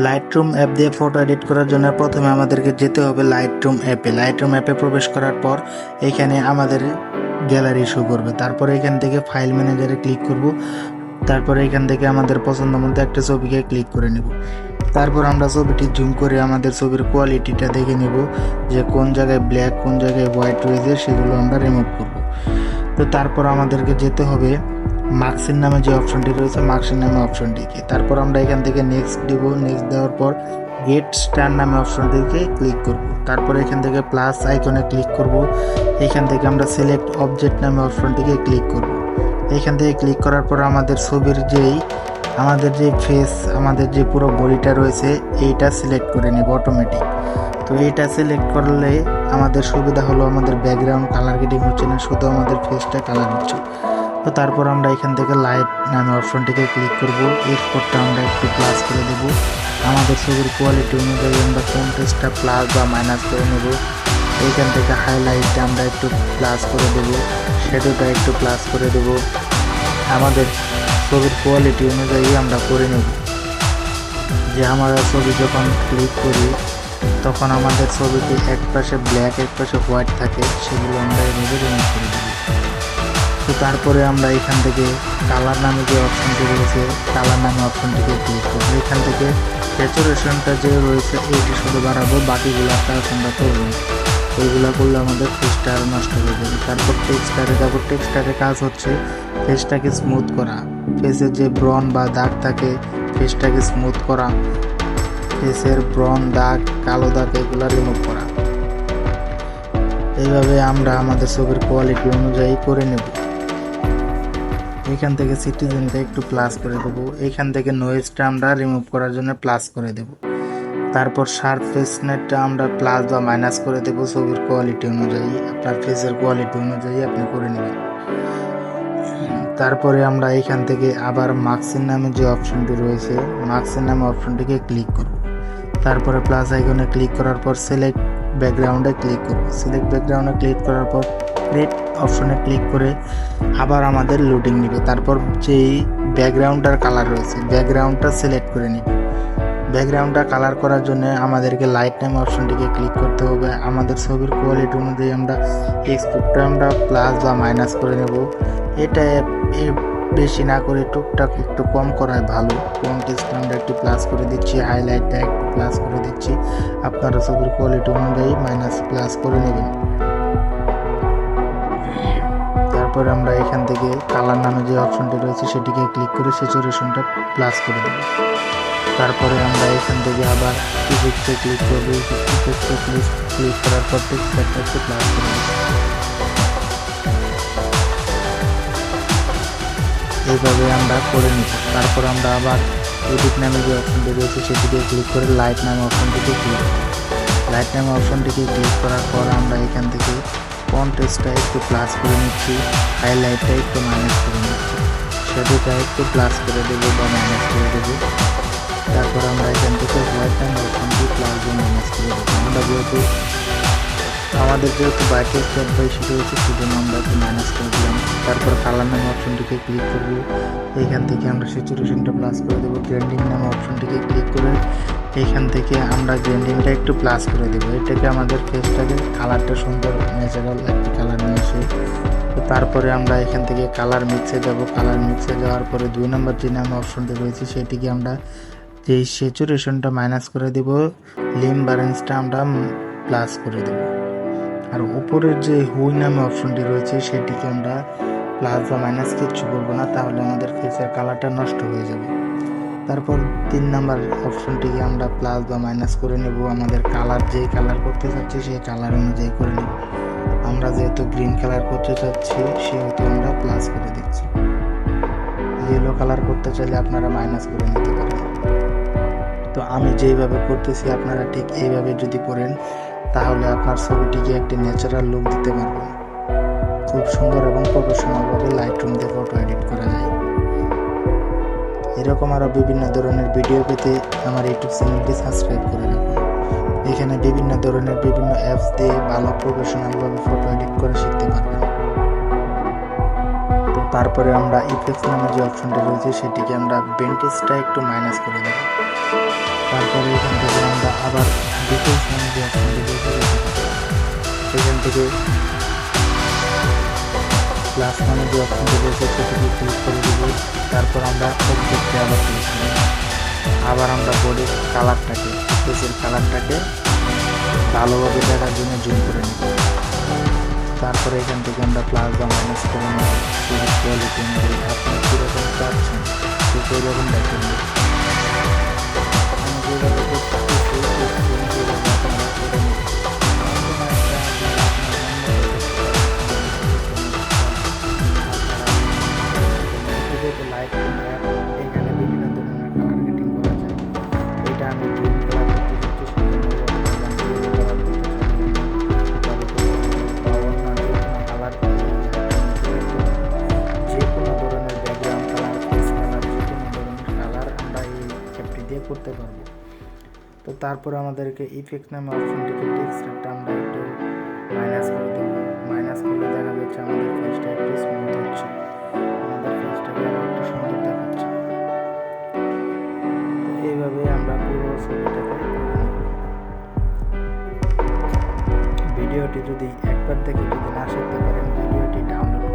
Lightroom app দিয়ে photo edit করার জন্য প্রথমে আমাদেরকে যেতে হবে লাইটরুম অ্যাপে প্রবেশ করার পর এখানে আমাদের গ্যালারি শো করবে। তারপরে এখান থেকে ফাইল ম্যানেজারে ক্লিক করব। তারপরে এখান থেকে আমাদের পছন্দ মতো একটা ছবিকে ক্লিক করে নেব। তারপর আমরা ছবিটি জুম করে আমাদের ছবির কোয়ালিটিটা দেখে নেব যে কোন জায়গায় ব্ল্যাক কোন জায়গায় হোয়াইট রয়েছে, সেগুলো আমরা রিমুভ করব। তো তারপর আমাদেরকে যেতে হবে মার্কসের নামে যে অপশনটি রয়েছে মার্কসের নামে অপশনটিকে। তারপর আমরা এখান থেকে নেক্সট দিব। নেক্সট দেওয়ার পর গেট স্টার নামে অপশনটিকে ক্লিক করব। তারপর এখান থেকে প্লাস আইকনে ক্লিক করব। এখান থেকে আমরা সিলেক্ট অবজেক্ট নামে অপশনটিকে ক্লিক করব। এখান থেকে ক্লিক করার পর আমাদের ছবির আমাদের যে ফেস আমাদের যে পুরো বডিটা রয়েছে এইটা সিলেক্ট করে নেব অটোমেটিক। তো এইটা সিলেক্ট করলে আমাদের সুবিধা হলো আমাদের ব্যাকগ্রাউন্ড কালার গ্রেডিং হচ্ছে না, শুধু আমাদের ফেসটা কালার হচ্ছে। তো তারপর আমরা এখান থেকে লাইট নামে অপশনটিকে ক্লিক করব। এক্সপোর্টটা আমরা একটু প্লাস করে দেব। আমাদের ছবির কোয়ালিটি অনুযায়ী আমরা কন্ট্রাস্টটা প্লাস বা মাইনাস করে নেব। এইখান থেকে হাইলাইটটা আমরা একটু প্লাস করে দেব, শ্যাডোটা একটু প্লাস করে দেব। আমাদের ছবির কোয়ালিটি অনুযায়ী আমরা করে নেব। যে আমরা ছবি যখন ক্লিক করি তখন আমাদের ছবিটি এক পাশে ব্ল্যাক এক পাশে হোয়াইট থাকে, সেগুলো আমরা এভাবে রিমুভ করে দেব। তো তারপরে আমরা এখান থেকে কালার নামে যে অপশনটি রয়েছে কালার নামে অপশনটিকে ক্লিক করব। এখান থেকে স্যাচুরেশনটা যে রয়েছে এইটি শুধু বাড়াবো, বাকিগুলো কাজ আমরা করবো। ওইগুলো করলে আমাদের ফেসটা আরও নষ্ট হয়ে যাবে। তারপর টেক্সচারে যাবো। টেক্সচারের কাজ হচ্ছে ফেসটাকে স্মুথ করা, ফেসের যে ব্রন বা দাগ থাকে ফেসটাকে স্মুথ করা, ফেসের ব্রন দাগ কালো দাগ এগুলো রিমুভ করা। এইভাবে আমরা আমাদের ছবির কোয়ালিটি অনুযায়ী করে নেব। এখান থেকে সিটিজেনটা একটু প্লাস করে দেবো। এখান থেকে নয়েজটা আমরা রিমুভ করার জন্য প্লাস করে দেব। তারপর শার্পনেসটা আমরা প্লাস বা মাইনাস করে দেব ছবির কোয়ালিটি অনুযায়ী, আপনার ফেসের কোয়ালিটি অনুযায়ী আপনি করে নেবেন। তারপরে আমরা এখান থেকে আবার মার্কসের নামে যে অপশনটি রয়েছে মার্কসের নামে অপশনটিকে ক্লিক করব। তারপরে প্লাস আইকনে ক্লিক করার পর সিলেক্ট ব্যাকগ্রাউন্ডে ক্লিক করব। সিলেক্ট ব্যাকগ্রাউন্ডে ক্লিক করার পর ক্রিয়েট অপশনে ক্লিক করে আবার আমাদের লোডিং নেবে। তারপর যেই ব্যাকগ্রাউন্ডটার কালার রয়েছে ব্যাকগ্রাউন্ডটা সিলেক্ট করে নেবে। ব্যাকগ্রাউন্ডটা কালার করার জন্য আমাদেরকে লাইট নামে অপশনটিকে ক্লিক করতে হবে। আমাদের ছবির কোয়ালিটি অনুযায়ী আমরা এক্সপোর্টটা আমরা প্লাস বা মাইনাস করে নেব। এটা বেশি না করে টুকটাক একটু কম করাই ভালো। কন্ট্রাস্টটা আমরা একটু প্লাস করে দিচ্ছি, হাইলাইটটা একটু প্লাস করে দিচ্ছি। আপনারা ছবির কোয়ালিটি অনুযায়ী মাইনাস প্লাস করে নেবেন। তারপর আমরা এখান থেকে কালার নামে যে অপশনটি রয়েছে সেটিকে ক্লিক করে স্যাচুরেশনটা প্লাস করে দেব। তারপরে আমরা এখান থেকে আবার ইফেক্টে ক্লিক করব। ইফেক্টে ক্লিক করার পর টেক্সচারটা একটু প্লাস করে দেব। এইভাবে আমরা করে নিব। তারপর আমরা আবার এডিট নামে যে অপশনটি রয়েছে সেটিকে ক্লিক করে লাইট নামে অপশনটিকে ক্লিক করব। লাইট নামে অপশনটিকে ক্লিক করার পর আমরা এখান থেকে কন্ট্রাস্টটা একটু প্লাস করে নিচ্ছি, হাইলাইটটা একটু মাইনাস করে নিচ্ছি, শ্যাডোটা একটু প্লাস করে দেবো বা মাইনাস করে দেবো। তারপর আমরা এখান থেকে হোয়াইট নামে অপশনটি প্লাস বা মাইনাস করে দেবো। আমাদের যেহেতু বাইকের স্টেপ বেশি রয়েছে সেজন্য আমরা একটু মাইনাস করে দিলাম। তারপর কালার নামে অপশনটিকে ক্লিক করব। এইখান থেকে আমরা স্যাচুরেশনটা প্লাস করে দেবো। গ্রেডিং নামে অপশনটিকে ক্লিক করে এইখান থেকে আমরা গ্রেডিংটা একটু প্লাস করে দেবো। এটাকে আমাদের ফেসটাকে কালারটা সুন্দর ন্যাচারাল একটা কালার নিয়ে আসে। তো তারপরে আমরা এখান থেকে কালার মিক্সে যাব। কালার মিক্সে যাওয়ার পরে 2 নম্বর যে নামে অপশনটি রয়েছে সেটিকে আমরা যেই স্যাচুরেশনটা মাইনাস করে দেব, লিম্বারেন্সটা আমরা প্লাস করে দেব। আর উপরের যে হুই নামে অপশনটি রয়েছে সেটিকে আমরা প্লাস বা মাইনাস কিচ্ছু করবো না, তাহলে আমাদের ফেসের কালারটা নষ্ট হয়ে যাবে। তারপর 3 নাম্বার অপশনটিকে আমরা প্লাস বা মাইনাস করে নেব। আমাদের কালার যেই কালার করতে চাচ্ছি সেই কালার অনুযায়ী করে নেব। আমরা যেহেতু গ্রিন কালার করতে চাচ্ছি সেহেতু আমরা প্লাস করে দিচ্ছি। ইয়েলো কালার করতে চাইলে আপনারা মাইনাস করে নিতে পারেন। তো আমি যেইভাবে করতেছি আপনারা ঠিক এইভাবে যদি করেন তাহলে আপনার ছবিটিকে একটি ন্যাচারাল লুক দিতে পারবেন। খুব সুন্দর এবং প্রফেশনালভাবে লাইটরুম দিয়ে ফটো এডিট করা যায়। এরকম আরও বিভিন্ন ধরনের ভিডিও পেতে আমার ইউটিউব চ্যানেলটি সাবস্ক্রাইব করে রাখুন। এখানে বিভিন্ন ধরনের বিভিন্ন অ্যাপস দিয়ে ভালো প্রফেশনালভাবে ফটো এডিট করে শিখতে পারবেন। তো তারপরে আমরা ইফেক্টস নামে যে অপশনটি রয়েছে সেটিকে আমরা বেন্টেজটা একটু মাইনাস করে দেব। তারপরে এখান থেকে আমরা আবার ডিটেলস নামে যে অপশনটি রয়েছে সেখান থেকে প্লাস নামে যে অপশনটি রয়েছে সেটিকে ক্লিক করে দেবো। তারপর আমরা অবজেক্টে আবার ক্লিক করব। আবার আমরা বডির কালারটাকে ফেসের কালারটাকে ভালোভাবে দেখার জন্য জুম করে নেব। তারপরে এখান থেকে আমরা প্লাস বা মাইনাস করে নেব। কোয়ালিটি অনুযায়ী আপনি কীরকম চাচ্ছেন ঠিক ওই রকম দেখেন। আমি যেভাবে করতেছি সেইভাবে আপনারা করে নেবেন। লাইটরুম অ্যাপ এখানে বিভিন্ন ধরনের কালার রেটিং করা যায়। এটা আমি গ্রিন কালার করতে চাচ্ছি, সেজন্য কালার করতে চাচ্ছি বা অন্য যে কোনো কালার, যে কোনো ধরনের ব্যাকগ্রাউন্ড কালার, ফেস কালার, যে কোনো ধরনের কালার আমরা এই অ্যাপটি দিয়ে করতে পারবো। তো তারপরে আমাদেরকে ইফেক্ট নামে অপশনটিকে টেক্সচারটা আমরা একটু মাইনাস করে দেবো। মাইনাস করলে দেখা যাচ্ছে আমাদের ফেসটা একটু স্মুথ হচ্ছে, আমাদের ফেসটাকে আরও একটু সুন্দর দেখাচ্ছে। তো এইভাবে আমরা পুরো ছবিটাকে করে নেব। ভিডিওটি যদি একবার দেখে যদি না শিখতে পারেন, ভিডিওটি ডাউনলোড